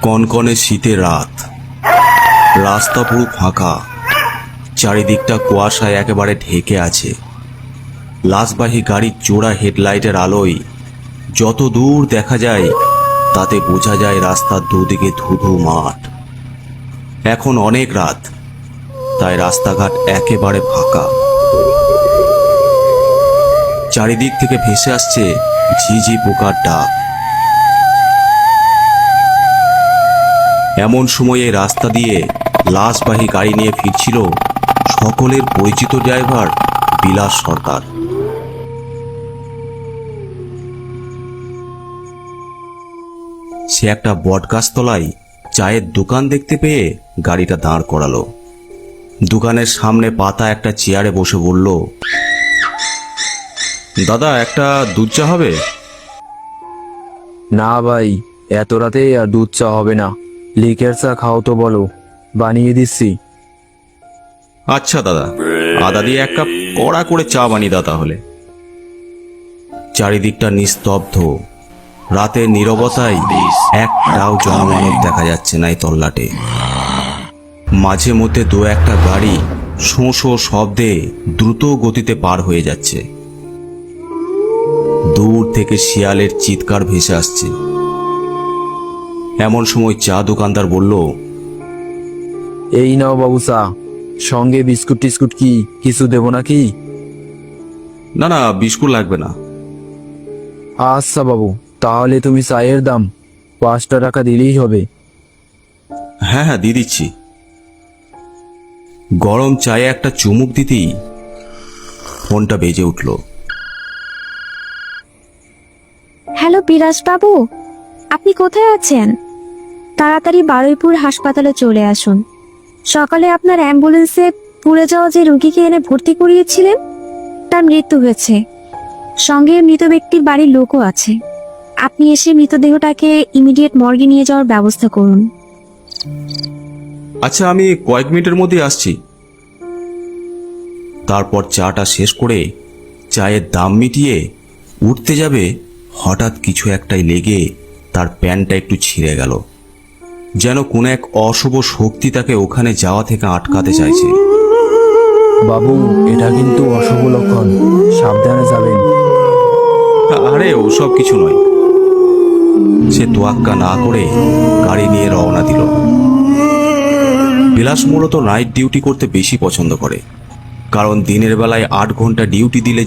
কনকনে শীতের রাত, রাস্তা পুরো ফাঁকা, চারিদিকটা কুয়াশায় একেবারে ঢেকে আছে। লাশবাহী গাড়ির চোরা হেডলাইটের আলোয় যত দূর দেখা যায় তাতে বোঝা যায় রাস্তার দুদিকে ধুধু মাঠ। এখন অনেক রাত, তাই রাস্তাঘাট একেবারে ফাঁকা। চারিদিক থেকে ভেসে আসছে ঝিঝি পোকার ডাক। এমন সময়ে রাস্তা দিয়ে লাশবাহী গাড়ি নিয়ে ফিরছিল সকলের পরিচিত ড্রাইভার বিলাস সরকার। সে একটা বটগাছতলায় চায়ের দোকান দেখতে পেয়ে গাড়িটা দাঁড় করালো। দোকানের সামনে পাতা একটা চেয়ারে বসে বলল, দাদা, একটা দুধ চা হবে? না ভাই, এত রাতে আর দুধ চা হবে না, লিকের চা খাও তো বলো, বানিয়ে দিচ্ছি। আচ্ছা দাদা, আদা দিয়ে এক কাপ কড়া করে চা বানিয়ে দাও তাহলে। চারিদিকটা নিস্তব্ধ, রাতের নীরবতায় একটাও জনমানব দেখা যাচ্ছে না এই তল্লাটে। মাঝে মধ্যে দু একটা গাড়ি শোঁ শোঁ শব্দে দ্রুত গতিতে পার হয়ে যাচ্ছে। দূর থেকে শিয়ালের চিৎকার ভেসে আসছে। এমন সময় চা দোকানদার বলল, এই নাও বাবু চা, সঙ্গে বিস্কুট টিস্কুট কি কিছু দেবো নাকি? না না, বিস্কুট লাগবে না। আচ্ছা বাবু, তাহলে তুমি চায়ের দাম 5 টাকা দিলেই হবে। হ্যাঁ হ্যাঁ, দিয়ে দিচ্ছি। গরম চায়ে একটা চুমুক দিতেই ফোনটা বেজে উঠল। হ্যালো বিরাজ বাবু, আপনি কোথায় আছেন? তাড়াতাড়ি বারুইপুর হাসপাতালে চলে আসুন। সকালে আপনার অ্যাম্বুলেন্সে পুড়ে যাওয়া যে রোগীকে এনে ভর্তি করিয়েছিলেন, তার মৃত্যু হয়েছে। সঙ্গে মৃত ব্যক্তির বাড়ির লোকও আছে। আপনি এসে মৃতদেহটাকে ইমিডিয়েট মর্গে নিয়ে যাওয়ার ব্যবস্থা করুন। আচ্ছা, আমি কয়েক মিনিটের মধ্যে আসছি। তারপর চাটা শেষ করে চায়ের দাম মিটিয়ে উঠতে যাবে, হঠাৎ কিছু একটাই লেগে তার প্যান্টটা একটু ছিঁড়ে গেল। যেন কোনো এক অশুভ শক্তি তাকে ওখানে যাওয়া থেকে আটকাতে চাইছে। বাবু, এটা কিন্তু অশুভ লক্ষণ, সাবধানে যাবেন। আরে ওসব কিছু নয়। সে তোয়াক্কা না করে গাড়ি নিয়ে রওনা দিল। বিলাস মূলত নাইট ডিউটি করতে বেশি পছন্দ করে, কারণ দিনের বেলায় 8 ঘন্টা ডিউটি দিলে